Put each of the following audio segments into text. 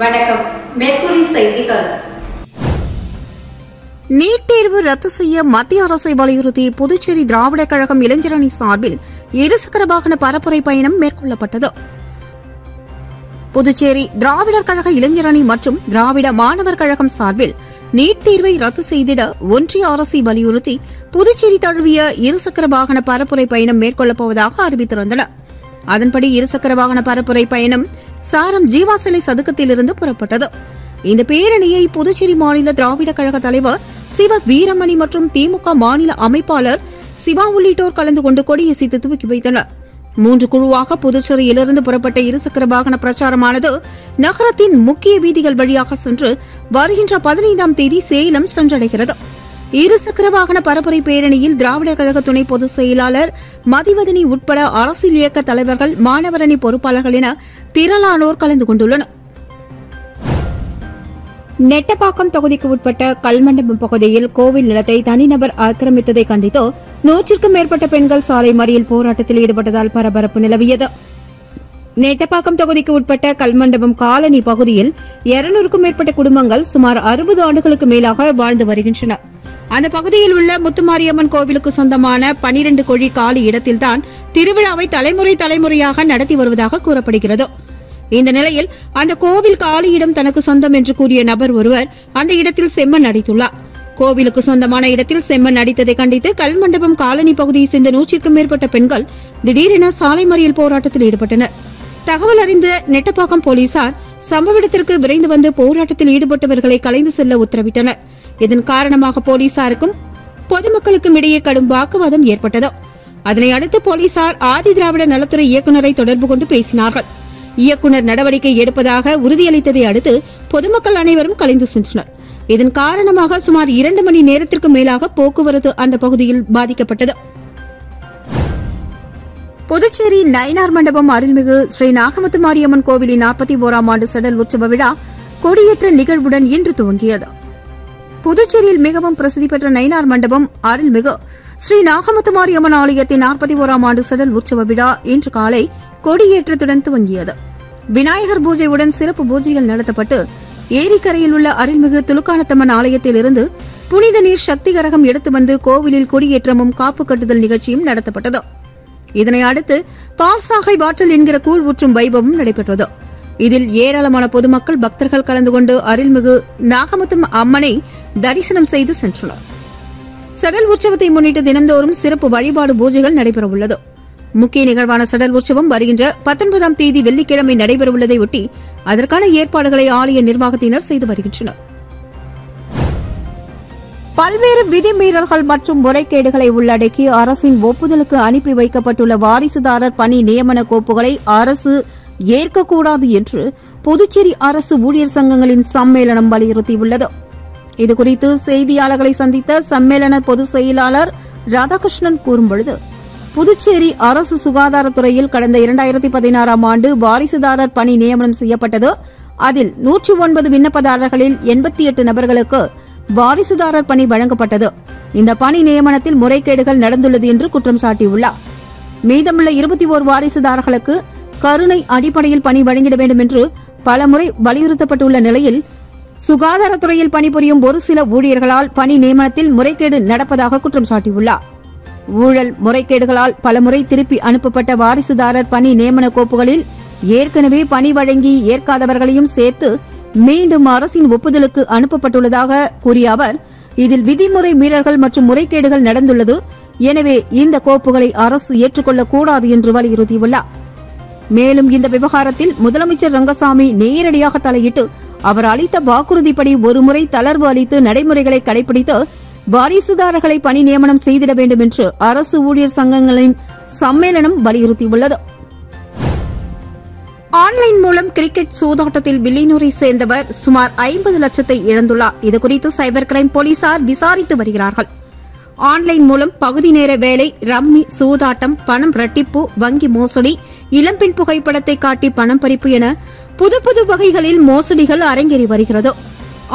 வணக்கம். மேற்குறி செய்திகள். நீட் தேர்வு ரத்து செய்ய மத்திய அரசை வலியுறுத்தி புதுச்சேரி திராவிட கழகம் இளைஞரணி சார்பில் இருசக்கர வாகன பரப்புரை பயணம் மேற்கொள்ளப்பட்டது. புதுச்சேரி திராவிடர் கழக இளைஞரணி மற்றும் திராவிட மாணவர் கழகம் சார்பில் நீட் தேர்வை ரத்து செய்திட ஒன்றிய அரசை வலியுறுத்தி புதுச்சேரி தழுவிய இருசக்கர வாகன பரப்புரை பயணம் மேற்கொள்ளப்போவதாக அறிவித்திருந்தனர். அதன்படி இருசக்கர வாகன பரப்புரை பயணம் சாரம் ஜீவா சிலை சதுக்கத்திலிருந்து புறப்பட்டது. இந்த பேரணியை புதுச்சேரி மாநில திராவிட கழக தலைவர் சிவ வீரமணி மற்றும் திமுக மாநில அமைப்பாளர் சிவா உள்ளிட்டோர் கலந்து கொண்டு கொடியசைத்து துவக்கி வைத்தனர். 3 குழுவாக புதுச்சேரியிலிருந்து புறப்பட்ட இருசக்கர வாகன பிரச்சாரமானது நகரத்தின் முக்கிய வீதிகள் வழியாக சென்று வருகின்ற 15ஆம் தேதி சேலம் சென்றடைகிறது. இருசக்கர வாகன பரப்புரை பேரணியில் திராவிடர் கழக துணை பொதுச் செயலாளர் மதிவதனி உட்பட அரசியல் இயக்க தலைவர்கள், மாணவரணி பொறுப்பாளர்கள் என திரளானோர் கலந்து கொண்டுள்ளனர். நெட்டப்பாக்கம் தொகுதிக்கு உட்பட்ட கல்மண்டபம் பகுதியில் கோவில் நிலத்தை தனிநபர் ஆக்கிரமித்ததை கண்டித்து 100க்கும் மேற்பட்ட பெண்கள் சாலை மறியல் போராட்டத்தில் ஈடுபட்டதால் பரபரப்பு நிலவியது. நெட்டப்பாக்கம் தொகுதிக்கு உட்பட்ட கல்மண்டபம் காலனி பகுதியில் 200க்கும் மேற்பட்ட குடும்பங்கள் சுமார் 60 ஆண்டுகளுக்கு மேலாக வாழ்ந்து வருகின்றன. அந்த பகுதியில் உள்ள முத்துமாரியம்மன் கோவிலுக்கு சொந்தமான 12 கொழி காலி இடத்தில்தான் திருவிழாவை தலைமுறையாக நடத்தி வருவதாக கூறப்படுகிறது. இந்த நிலையில் அந்த கோவில் காலியிடம் தனக்கு சொந்தம் என்று கூறிய நபர் ஒருவர் அந்த இடத்தில் செம்மண் அடித்துள்ளார். கோவிலுக்கு சொந்தமான இடத்தில் செம்மண் அடித்ததை கண்டித்து கல்மண்டபம் காலனி பகுதியை சேர்ந்த 100க்கும் மேற்பட்ட பெண்கள் திடீரென சாலை மறியல் போராட்டத்தில் ஈடுபட்டனர். தகவல் அறிந்த நெட்டப்பாக்கம் போலீசார் சம்பவ இடத்திற்கு விரைந்து வந்து போராட்டத்தில் ஈடுபட்டவர்களை கலைந்து செல்ல உத்தரவிட்டனர். இதன் காரணமாக போலீசாருக்கும் பொதுமக்களுக்கும் இடையே கடும் வாக்குவாதம் ஏற்பட்டது. அதனை அடுத்து போலீசார் ஆதி திராவிட நலத்துறை இயக்குநரை தொடர்பு கொண்டு பேசினார்கள். இயக்குநர் நடவடிக்கை எடுப்பதாக உறுதியளித்ததை அடுத்து பொதுமக்கள் அனைவரும் கலைந்து சென்றனர். இதன் காரணமாக சுமார் 2 மணி நேரத்திற்கு மேலாக போக்குவரத்து அந்த பகுதியில் பாதிக்கப்பட்டது. புதுச்சேரி நயினார் மண்டபம் அருள்மிகு ஸ்ரீ நாகமுத்து மாரியம்மன் கோவிலின் 41ஆம் ஆண்டு செடல் உற்சவ விழா கொடியேற்ற நிகழ்வுடன் இன்று துவங்கியது. புதுச்சேரியில் மிகவும் பிரசித்தி பெற்ற நயினார் மண்டபம் அருள்மிகு ஸ்ரீ நாகமுத்து மாரியம்மன் ஆலயத்தின் 41ஆம் ஆண்டு செடல் உற்சவ விழா இன்று காலை கொடியேற்றத்துடன் துவங்கியது. விநாயகர் பூஜையுடன் சிறப்பு பூஜைகள் நடத்தப்பட்டு ஏரிக்கரையில் உள்ள அருள்மிகு துலுக்கானத்தம்மன் ஆலயத்திலிருந்து புனித நீர் சக்தி கரகம் எடுத்து வந்து கோவிலில் கொடியேற்றமும் காப்பு கட்டுதல் நிகழ்ச்சியும் நடத்தப்பட்டது. இதனை அடுத்து பார்சாகை வாற்றல் என்கிற கூழ் ஊற்றும் வைபவம் நடைபெற்றது. இதில் ஏராளமான பொதுமக்கள் பக்தர்கள் கலந்து கொண்டு அருள்மிகு நாகமுத்து அம்மனை தரிசனம் செய்து சென்றனர். செடல் உற்சவத்தை முன்னிட்டு தினந்தோறும் சிறப்பு வழிபாடு பூஜைகள் நடைபெறவுள்ளது. முக்கிய நிகழ்வான செடல் உற்சவம் வருகின்ற 19ஆம் தேதி வெள்ளிக்கிழமை நடைபெறவுள்ளதை ஒட்டி அதற்கான ஏற்பாடுகளை ஆலய நிர்வாகத்தினர் செய்து வருகின்றனர். பல்வேறு விதிமீறல்கள் மற்றும் முறைகேடுகளை உள்ளடக்கி அரசின் ஒப்புதலுக்கு அனுப்பி வைக்கப்பட்டுள்ள வாரிசுதாரர் பணி நியமன கோப்புகளை அரசு ஏற்கக்கூடாது என்று புதுச்சேரி அரசு ஊழியர் சங்கங்களின் சம்மேளனம் வலியுறுத்தியுள்ளது. இதுகுறித்து செய்தியாளர்களை சந்தித்த சம்மேளன பொதுச் செயலாளர் ராதாகிருஷ்ணன் கூறும்பொழுது, புதுச்சேரி அரசு சுகாதாரத்துறையில் கடந்த 2016ஆம் ஆண்டு வாரிசுதாரர் பணி நியமனம் செய்யப்பட்டது. அதில் 109 விண்ணப்பதாரர்களில் 88 நபர்களுக்கு வாரிசுதாரர் பணி வழங்கப்பட்டது. இந்த பணி நியமனத்தில் முறைகேடுகள் நடந்துள்ளது என்று குற்றம் சாட்டியுள்ளார். மீதமுள்ள 21 வாரிசுதாரர்களுக்கு கருணை அடிப்படையில் பணி வழங்கிட வேண்டும் என்று பலமுறை வலியுறுத்தப்பட்டுள்ள நிலையில் சுகாதாரத்துறையில் பணிபுரியும் ஒரு சில ஊழியர்களால் பணி நியமனத்தில் முறைகேடு நடப்பதாக குற்றம் சாட்டியுள்ளார். ஊழல் முறைகேடுகளால் பலமுறை திருப்பி அனுப்பப்பட்ட வாரிசுதாரர் பணி நியமன கோப்புகளில் ஏற்கனவே பணி வழங்கி ஏற்காதவர்களையும் சேர்த்து மீண்டும் அரசின் ஒப்புதலுக்கு அனுப்பப்பட்டுள்ளதாக கூறிய அவர், இதில் விதிமுறை மீறல்கள் மற்றும் முறைகேடுகள் நடந்துள்ளது. எனவே இந்த கோப்புகளை அரசு ஏற்றுக்கொள்ளக்கூடாது என்று வலியுறுத்தியுள்ளார். மேலும் இந்த விவகாரத்தில் முதலமைச்சர் ரங்கசாமி நேரடியாக தலையிட்டு அவர் அளித்த வாக்குறுதிப்படி ஒருமுறை தளர்வு அளித்து நடைமுறைகளை கடைபிடித்து வாரிசுதாரர்களை பணி நியமனம் செய்திட வேண்டும் என்று அரசு ஊழியர் சங்கங்களின் சம்மேளனம் வலியுறுத்தியுள்ளது. ஆன்லைன் மூலம் கிரிக்கெட் சூதாட்டத்தில் வில்லியனூரை சேர்ந்தவர் சுமார் 50 லட்சத்தை இழந்துள்ளார். இதுகுறித்து சைபர் கிரைம் போலீசார் விசாரித்து வருகிறார்கள். ஆன்லைன் மூலம் பகுதி நேர வேலை, ரம்மி, சூதாட்டம், பணம் இரட்டிப்பு, வங்கி மோசடி, இளம்பெண் புகைப்படத்தை காட்டி பணம் பறிப்பு என புது வகைகளில் மோசடிகள் அரங்கேறி வருகிறது.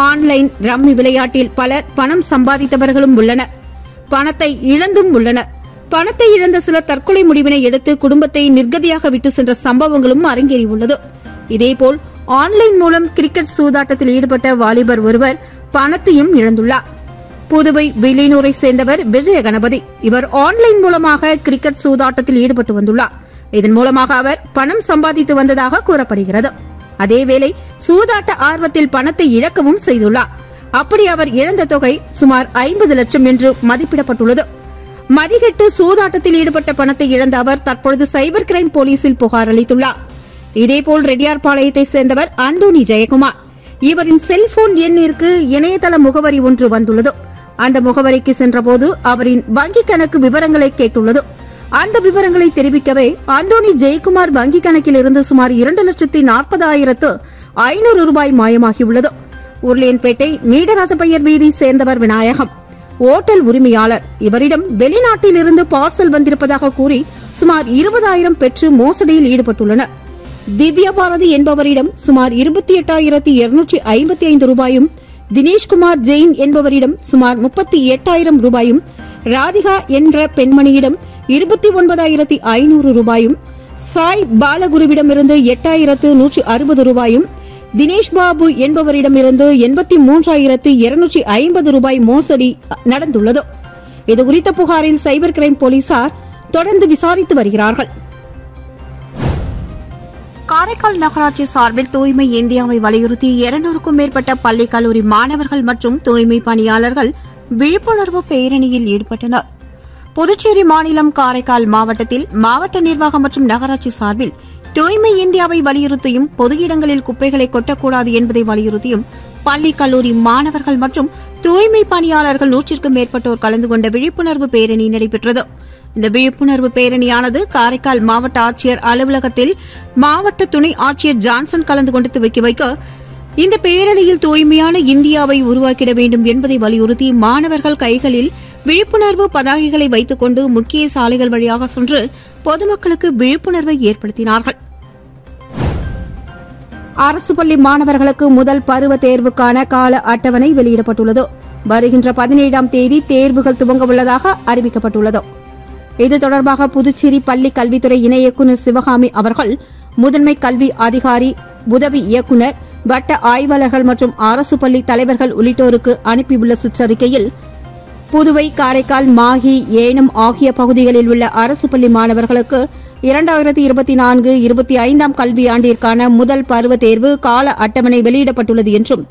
ஆன்லைன் ரம்மி விளையாட்டில் பலர் பணம் சம்பாதித்தவர்களும் உள்ளனர், பணத்தை இழந்தும் உள்ளனர். பணத்தை இழந்த சிலர் தற்கொலை முடிவினை எடுத்து குடும்பத்தை நிர்கதியாக விட்டு சென்ற சம்பவங்களும் அரங்கேறியுள்ளது. இதேபோல் ஆன்லைன் மூலம் கிரிக்கெட் சூதாட்டத்தில் ஈடுபட்ட வாலிபர் ஒருவர் பணத்தையும் இழந்துள்ளார். புதுவை வில்லியனூரை சேர்ந்தவர் விஜய கணபதி. இவர் ஆன்லைன் மூலமாக கிரிக்கெட் சூதாட்டத்தில் ஈடுபட்டு வந்துள்ளார். இதன் மூலமாக அவர் பணம் சம்பாதித்து வந்ததாக கூறப்படுகிறது. அதேவேளை சூதாட்ட ஆர்வத்தில் பணத்தை இழக்கவும் செய்துள்ளார். அப்படி அவர் இழந்த தொகை சுமார் 50 லட்சம் என்று மதிப்பிடப்பட்டுள்ளது. மதிகெட்டு சூதாட்டத்தில் ஈடுபட்ட பணத்தை இழந்த அவர் தற்பொழுது சைபர் கிரைம் போலீசில் புகார் அளித்துள்ளார். இதேபோல் ரெட்டியார்பாளையத்தை சேர்ந்தவர் அந்தோணி ஜெயக்குமார். இவரின் செல்போன் எண்ணிற்கு இணையதள முகவரி ஒன்று வந்துள்ளது. அந்த முகவரிக்கு சென்றபோது அவரின் வங்கிக் கணக்கு விவரங்களை கேட்டுள்ளது. அந்த விவரங்களை தெரிவிக்கவே அந்தோணி ஜெயக்குமார் வங்கிக் கணக்கில் இருந்து சுமார் 2,40,500 ரூபாய் மாயமாகியுள்ளது. உருளையன்பேட்டை நீடராஜபையர் வீதி சேர்ந்தவர் விநாயகம், ஓட்டல் உரிமையாளர். இவரிடம் வெளிநாட்டில் இருந்து பார்சல் வந்திருப்பதாக கூறி சுமார் 20,000 பெற்று மோசடியில் ஈடுபட்டுள்ளனர். திவ்யா பாரதி என்பவரிடம் சுமார் 28,255 ரூபாயும், தினேஷ்குமார் ஜெயின் என்பவரிடம் சுமார் 38,000 ரூபாயும், ராதிகா என்ற பெண்மணியிடம் 29,500 ரூபாயும், சாய் பாலகுருவிடமிருந்து 8,160 ரூபாயும், தினேஷ் பாபு என்பவரிடமிருந்து 83,250 ரூபாய் மோசடி நடந்துள்ளது. இதுகுறித்த புகாரில் சைபர் கிரைம் போலீசார் தொடர்ந்து விசாரித்து வருகிறார்கள். காரைக்கால் நகராட்சி சார்பில் தூய்மை இந்தியாவை வலியுறுத்தி 200க்கும் மேற்பட்ட பள்ளி கல்லூரி மாணவர்கள் மற்றும் தூய்மை பணியாளர்கள் விழிப்புணர்வு பேரணியில் ஈடுபட்டனர். புதுச்சேரி மாநிலம் காரைக்கால் மாவட்டத்தில் மாவட்ட நிர்வாகம் மற்றும் நகராட்சி சார்பில் தூய்மை இந்தியாவை வலியுறுத்தியும் பொது இடங்களில் குப்பைகளை கொட்டக்கூடாது என்பதை வலியுறுத்தியும் பள்ளி கல்லூரி மாணவர்கள் மற்றும் தூய்மை பணியாளர்கள் 100க்கும் மேற்பட்டோர் கலந்து கொண்ட விழிப்புணர்வு பேரணி நடைபெற்றது. இந்த விழிப்புணர்வு பேரணியானது காரைக்கால் மாவட்ட ஆட்சியர் அலுவலகத்தில் மாவட்ட துணை ஆட்சியர் ஜான்சன் கலந்து கொண்டு துவக்கி வைக்க, இந்த பேரணியில் தூய்மையான இந்தியாவை உருவாக்கிட வேண்டும் என்பதை வலியுறுத்தி மாணவர்கள் கைகளில் விழிப்புணர்வு பதாகைகளை வைத்துக் கொண்டு முக்கிய சாலைகள் வழியாக சென்று பொதுமக்களுக்கு விழிப்புணர்வை ஏற்படுத்தினார்கள். அரசு பள்ளி மாணவர்களுக்கு முதல் பருவ தேர்வுக்கான கால அட்டவணை வெளியிடப்பட்டுள்ளது. வருகின்ற 17ஆம் தேதி தேர்வுகள் துவங்க உள்ளதாக அறிவிக்கப்பட்டுள்ளது. இது தொடர்பாக புதுச்சேரி பள்ளி கல்வித்துறை இணை இயக்குநர் சிவகாமி அவர்கள் முதன்மை கல்வி அதிகாரி, உதவி இயக்குநர், வட்ட ஆய்வாளர்கள் மற்றும் அரசு பள்ளி தலைவர்கள் உள்ளிட்டோருக்கு அனுப்பியுள்ள சுற்றறிக்கையில், புதுவை, காரைக்கால், மாஹி, ஏனம் ஆகிய பகுதிகளில் உள்ள அரசு பள்ளி மாணவர்களுக்கு 2024-25ஆம் கல்வியாண்டிற்கான முதல் பருவ தேர்வு கால அட்டவணை வெளியிடப்பட்டுள்ளது என்றும்,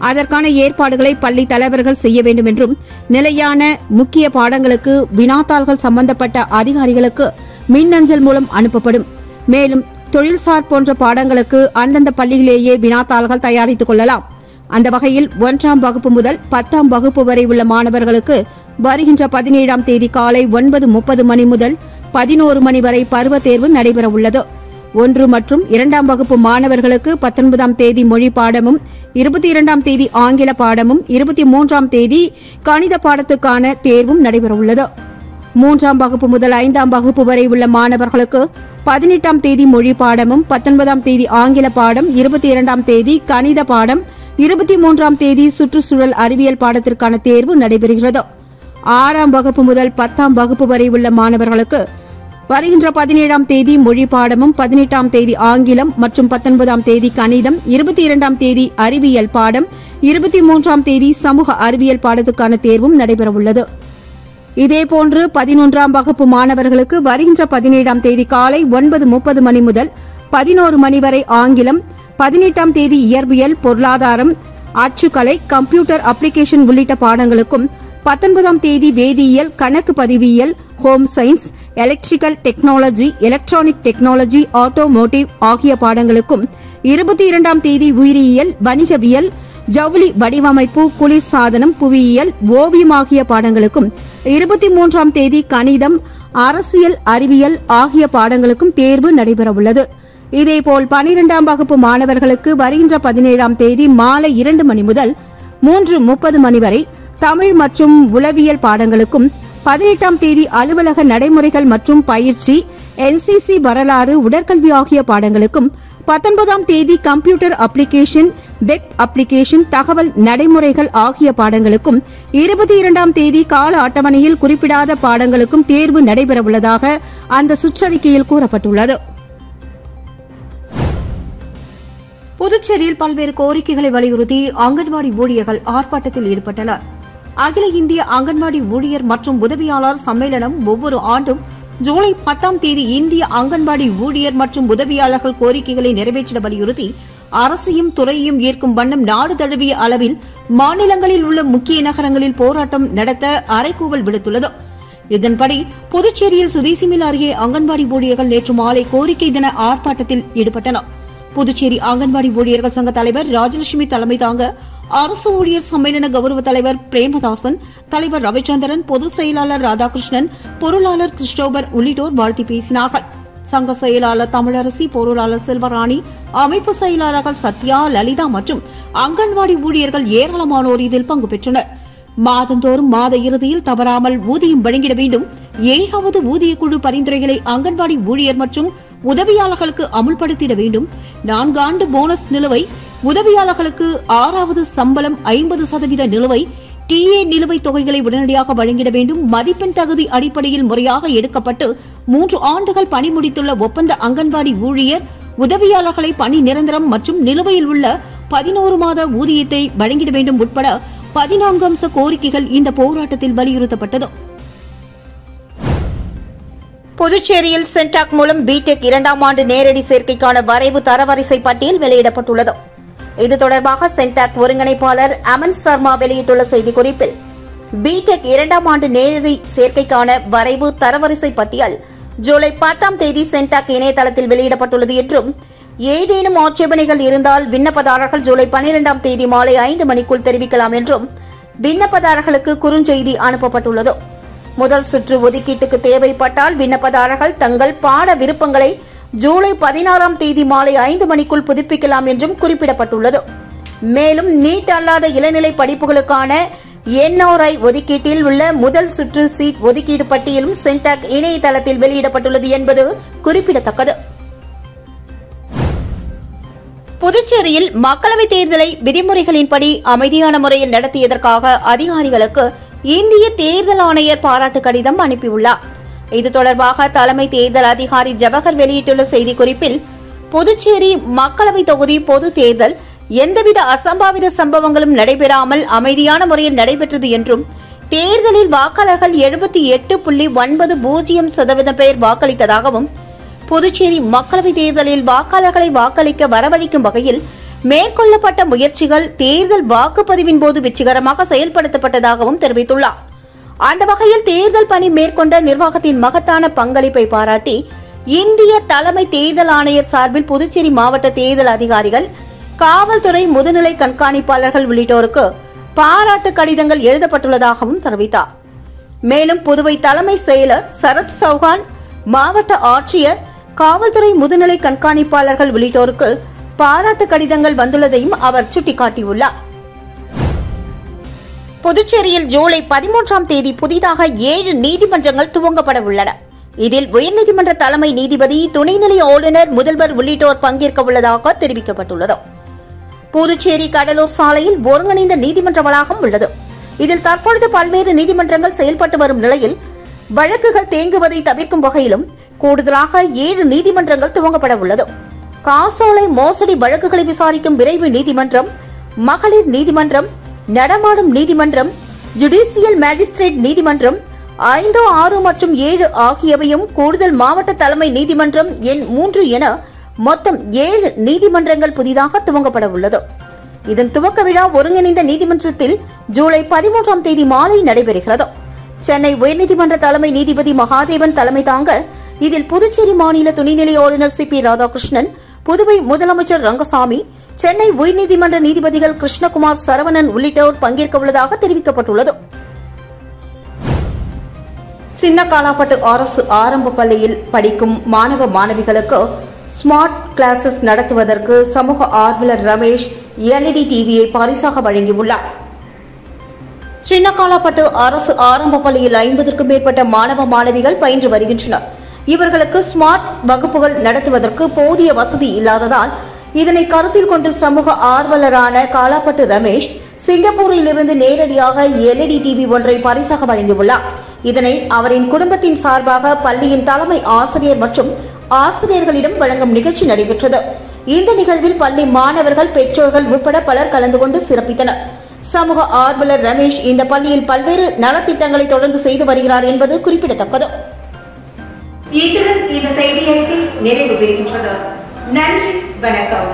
அதற்கான ஏற்பாடுகளை பள்ளி தலைவர்கள் செய்ய வேண்டும் என்றும், நிலையான முக்கிய பாடங்களுக்கு வினாத்தாள்கள் சம்பந்தப்பட்ட அதிகாரிகளுக்கு மின்னஞ்சல் மூலம் அனுப்பப்படும். மேலும் தொழில்சார் போன்ற பாடங்களுக்கு அந்தந்த பள்ளியிலேயே வினாத்தாள்கள் தயாரித்துக் கொள்ளலாம். அந்த வகையில் 1ஆம் வகுப்பு முதல் 10ஆம் வகுப்பு வரை உள்ள மாணவர்களுக்கு வருகின்ற 17ஆம் தேதி காலை 9:30 மணி முதல் 11 மணி வரை பருவ தேர்வு நடைபெறவுள்ளது. 1 மற்றும் 2ஆம் வகுப்பு மாணவர்களுக்கு 19ஆம் தேதி மொழி பாடமும், 22ஆம் தேதி ஆங்கில பாடமும், 23ஆம் தேதி கணித பாடத்துக்கான தேர்வும் நடைபெறவுள்ளது. 3ஆம் வகுப்பு முதல் 5ஆம் வகுப்பு வரை உள்ள மாணவர்களுக்கு 18ஆம் தேதி மொழி பாடமும், 19ஆம் தேதி ஆங்கில பாடம், 22ஆம் தேதி கணித பாடம், 23ஆம் தேதி சுற்றுச்சூழல் அறிவியல் பாடத்திற்கான தேர்வு நடைபெறுகிறது. 6ஆம் வகுப்பு முதல் 10ஆம் வகுப்பு வரை உள்ள மாணவர்களுக்கு வருகின்ற 17ஆம் தேதி மொழி பாடமும், 18ஆம் தேதி ஆங்கிலம் மற்றும் 19ஆம் தேதி கணிதம், 22ஆம் தேதி அறிவியல் பாடம், 23ஆம் தேதி சமூக அறிவியல் பாடத்துக்கான தேர்வும் நடைபெறவுள்ளது. இதேபோன்று 11ஆம் வகுப்பு மாணவர்களுக்கு வருகின்ற 17ஆம் தேதி காலை 9:30 மணி முதல் 11 மணி வரை ஆங்கிலம், 18ஆம் தேதி இயற்பியல், பொருளாதாரம், அச்சுக்கலை, கம்ப்யூட்டர் அப்ளிகேஷன் உள்ளிட்ட பாடங்களுக்கும், 19ஆம் தேதி வேதியியல், கணக்கு பதிவியல், home science, electrical technology, electronic technology, automotive ஆகிய பாடங்களுக்கும், 22ஆம் தேதி உயிரியல், வணிகவியல், ஜவுளி வடிவமைப்பு, குளிர் சாதனம், புவியியல், ஓவியம் ஆகிய பாடங்களுக்கும், 23ஆம் தேதி கணிதம், அரசியல் அறிவியல் ஆகிய பாடங்களுக்கும் தேர்வு நடைபெறவுள்ளது. இதேபோல் 12ஆம் வகுப்பு மாணவர்களுக்கு வருகின்ற 17ஆம் தேதி மாலை 2 மணி முதல் 3:30 மணி வரை தமிழ் மற்றும் உளவியல் பாடங்களுக்கும், 18ஆம் தேதி அலுவலக நடைமுறைகள் மற்றும் பயிற்சி, NCC வரலாறு, உடற்கல்வி ஆகிய பாடங்களுக்கும், 19ஆம் தேதி கம்ப்யூட்டர் அப்ளிகேஷன், வெப் அப்ளிகேஷன், தகவல் நடைமுறைகள் ஆகிய பாடங்களுக்கும், 22ஆம் தேதி கால அட்டவணையில் குறிப்பிடாத பாடங்களுக்கும் தேர்வு நடைபெறவுள்ளதாக அந்த சுற்றறிக்கையில் கூறப்பட்டுள்ளது. புதுச்சேரியில் பல்வேறு கோரிக்கைகளை வலியுறுத்தி அங்கன்வாடி ஊழியர்கள் ஆர்ப்பாட்டத்தில் ஈடுபட்டனர். அகில இந்திய அங்கன்வாடி ஊழியர் மற்றும் உதவியாளர் சம்மேளனம் ஒவ்வொரு ஆண்டும் ஜூலை 10ஆம் தேதி இந்திய அங்கன்வாடி ஊழியர் மற்றும் உதவியாளர்கள் கோரிக்கைகளை நிறைவேற்ற வலியுறுத்தி அரசையும் துறையையும் ஏற்கும் வண்ணம் நாடு தழுவிய அளவில் மாநிலங்களில் உள்ள முக்கிய நகரங்களில் போராட்டம் நடத்த அறைகூவல் விடுத்துள்ளது. இதன்படி புதுச்சேரியில் சுதேசிமில் அருகே அங்கன்வாடி ஊழியர்கள் நேற்று மாலை கோரிக்கை தின ஆர்ப்பாட்டத்தில் ஈடுபட்டனர். புதுச்சேரி அங்கன்வாடி ஊழியர்கள் சங்க தலைவர் ராஜலட்சுமி தலைமை தாங்க அரசு ஊழியர் சம்மேளன கௌரவ தலைவர் பிரேமதாசன், தலைவர் ரவிச்சந்திரன், பொதுச் செயலாளர் ராதாகிருஷ்ணன், பொருளாளர் கிறிஸ்டோபர் உள்ளிட்டோர் வாழ்த்தி பேசினார்கள். சங்க செயலாளர் தமிழரசி, பொருளாளர் செல்வராணி, அமைப்பு செயலாளர்கள் சத்யா, லலிதா மற்றும் அங்கன்வாடி ஊழியர்கள் ஏராளமானோர் இதில் பங்கு பெற்றனர். மாதந்தோறும் மாத இறுதியில் தவறாமல் ஊதியம் வழங்கிட வேண்டும். 7வது ஊதியக்குழு பரிந்துரைகளை அங்கன்வாடி ஊழியர் மற்றும் உதவியாளர்களுக்கு அமுல்படுத்திட வேண்டும். 4 ஆண்டு போனஸ் நிலுவை, உதவியாளர்களுக்கு 6வது சம்பளம் 50% நிலுவை, டிஏ நிலுவைத் தொகைகளை உடனடியாக வழங்கிட வேண்டும். மதிப்பெண் தகுதி அடிப்படையில் முறையாக எடுக்கப்பட்டு 3 ஆண்டுகள் பணி முடித்துள்ள ஒப்பந்த அங்கன்வாடி ஊழியர் உதவியாளர்களை பணி நிரந்தரம் மற்றும் நிலுவையில் உள்ள 11 மாத ஊதியத்தை வழங்கிட வேண்டும் உட்பட 14 அம்ச கோரிக்கைகள் இந்த போராட்டத்தில் வலியுறுத்தப்பட்டது. புதுச்சேரியில் சென்டாக் மூலம் பிடெக் 2ஆம் ஆண்டு நேரடி சேர்க்கைக்கான வரைவு தரவரிசை பட்டியல் வெளியிடப்பட்டுள்ளது. இது தொடர்பாக சென்டாக் ஒருங்கிணைப்பாளர் அமன் சர்மா வெளியிட்டுள்ள செய்திக்குறிப்பில், பிடெக் 2ஆம் ஆண்டு நேரடி சேர்க்கைக்கான வரைவு தரவரிசை பட்டியல் ஜூலை 10ஆம் தேதி சென்டாக் இணையதளத்தில் வெளியிடப்பட்டுள்ளது என்றும், ஏதேனும் ஆட்சேபனைகள் இருந்தால் விண்ணப்பதாரர்கள் ஜூலை 12ஆம் தேதி மாலை 5 மணிக்குள் தெரிவிக்கலாம் என்றும் விண்ணப்பதாரர்களுக்கு குறுஞ்செய்தி அனுப்பப்பட்டுள்ளது. முதல் சுற்று ஒதுக்கீட்டுக்கு தேவைப்பட்டால் விண்ணப்பதாரர்கள் தங்கள் பாட விருப்பங்களை ஜூலை 16ஆம் தேதி மாலை 5 மணிக்குள் புதுப்பிக்கலாம் என்றும் குறிப்பிடப்பட்டுள்ளது. மேலும் நீட் அல்லாத இளநிலை படிப்புகளுக்கான NRI ஒதுக்கீட்டில் உள்ள முதல் சுற்று சீட் ஒதுக்கீடு பட்டியலும் சென்டாக் இணையதளத்தில் வெளியிடப்பட்டுள்ளது என்பது குறிப்பிடத்தக்கது. புதுச்சேரியில் மக்களவைத் தேர்தலை விதிமுறைகளின்படி அமைதியான முறையில் நடத்தியதற்காக அதிகாரிகளுக்கு இந்திய தேர்தல் ஆணையர் பாராட்டு கடிதம் அனுப்பியுள்ளார். இது தொடர்பாக தலைமை தேர்தல் அதிகாரி ஜவஹர் வெளியிட்டுள்ள செய்திக்குறிப்பில், புதுச்சேரி மக்களவைத் தொகுதி பொது தேர்தல் எந்தவித அசம்பாவித சம்பவங்களும் நடைபெறாமல் அமைதியான முறையில் நடைபெற்றது என்றும், தேர்தலில் வாக்காளர்கள் 78.90% பேர் வாக்களித்ததாகவும், புதுச்சேரி மக்களவைத் தேர்தலில் வாக்காளர்களை வாக்களிக்க வரவழைக்கும் வகையில் மேற்கொள்ளப்பட்ட முயற்சிகள் தேர்தல் வாக்குப்பதிவின் போது வெற்றிகரமாக செயல்படுத்தப்பட்டதாகவும் தெரிவித்துள்ளார். அந்த வகையில் தேர்தல் பணி மேற்கொண்ட நிர்வாகத்தின் மகத்தான பங்களிப்பை பாராட்டி இந்திய தலைமை தேர்தல் ஆணையர் சார்பில் புதுச்சேரி மாவட்ட தேர்தல் அதிகாரிகள், காவல்துறை முதுநிலை கண்காணிப்பாளர்கள் உள்ளிட்டோருக்கு பாராட்டு கடிதங்கள் எழுதப்பட்டுள்ளதாகவும் தெரிவித்தார். மேலும் புதுவை தலைமை செயலர் சரத் சௌஹான், மாவட்ட ஆட்சியர், காவல்துறை முதுநிலை கண்காணிப்பாளர்கள் உள்ளிட்டோருக்கு பாராட்டு கடிதங்கள் வந்துள்ளதையும் அவர் சுட்டிக்காட்டியுள்ளார். புதுச்சேரியில் ஜூலை 13ஆம் தேதி புதிதாக 7 நீதிமன்றங்கள் துவங்கப்பட உள்ளன. இதில் உயர்நீதிமன்ற தலைமை நீதிபதி, துணைநிலை ஆளுநர், முதல்வர் உள்ளிட்டோர் பங்கேற்க உள்ளதாக தெரிவிக்கப்பட்டுள்ளது. புதுச்சேரி கடலூர் சாலையில் ஒருங்கிணைந்த நீதிமன்ற வளாகம் உள்ளது. இதில் தற்பொழுது பல்வேறு நீதிமன்றங்கள் செயல்பட்டு வரும் நிலையில் வழக்குகள் தேங்குவதை தவிர்க்கும் வகையிலும் கூடுதலாக 7 நீதிமன்றங்கள் துவங்கப்பட உள்ளது. காசோலை மோசடி வழக்குகளை விசாரிக்கும் விரைவு நீதிமன்றம், மகளிர் நீதிமன்றம், நடமாடும் நீதிமன்றம், ஜுடிஷியல் மேஜிஸ்ட்ரேட் நீதிமன்றம் 5, 6 மற்றும் 7 ஆகியவையும் கூடுதல் மாவட்ட தலைமை நீதிமன்றம் எண் 3 என மொத்தம் 7 நீதிமன்றங்கள் புதிதாக துவங்கப்பட உள்ளது. இதன் துவக்க விழா ஒருங்கிணைந்த நீதிமன்றத்தில் ஜூலை 13ஆம் தேதி மாலை நடைபெறுகிறது. சென்னை உயர்நீதிமன்ற தலைமை நீதிபதி மகாதேவன் தலைமை தாங்க இதில் புதுச்சேரி மாநில துணைநிலை ஆளுநர் CP ராதாகிருஷ்ணன், புதுவை முதலமைச்சர் ரங்கசாமி, சென்னை உயர்நீதிமன்ற நீதிபதிகள் கிருஷ்ணகுமார், சரவணன் உள்ளிட்டோர் பங்கேற்க உள்ளதாக தெரிவிக்கப்பட்டுள்ளது. சின்னக்காலாப்பட்டு அரசு ஆரம்ப பள்ளியில் படிக்கும் மாணவ மாணவிகளுக்கு ஸ்மார்ட் கிளாஸஸ் நடத்துவதற்கு சமூக ஆர்வலர் ரமேஷ் LED டிவியை பரிசாக வழங்கியுள்ளார். சின்னக்காலாப்பட்டு அரசு ஆரம்ப பள்ளியில் 50க்கும் மேற்பட்ட மாணவ மாணவிகள் பயின்று வருகின்றனர். இவர்களுக்கு ஸ்மார்ட் வகுப்புகள் நடத்துவதற்கு போதிய வசதி இல்லாததால் இதனை கருத்தில் கொண்டு சமூக ஆர்வலரான காலாப்பட்டு ரமேஷ் சிங்கப்பூரிலிருந்து நேரடியாக LED டிவி ஒன்றை பரிசாக வழங்கியுள்ளார். இதனை அவரின் குடும்பத்தின் சார்பாக பள்ளியின் தலைமை ஆசிரியர் மற்றும் ஆசிரியர்களிடம் வழங்கும் நிகழ்ச்சி நடைபெற்றது. இந்த நிகழ்வில் பள்ளி மாணவர்கள், பெற்றோர்கள் உட்பட பலர் கலந்து கொண்டு சிறப்பித்தனர். சமூக ஆர்வலர் ரமேஷ் இந்த பள்ளியில் பல்வேறு நலத்திட்டங்களை தொடர்ந்து செய்து வருகிறார் என்பது குறிப்பிடத்தக்கது. இத்துடன் இந்த செய்தி அறிக்கை நிறைவு பெறுகின்றது. நன்றி, வணக்கம்.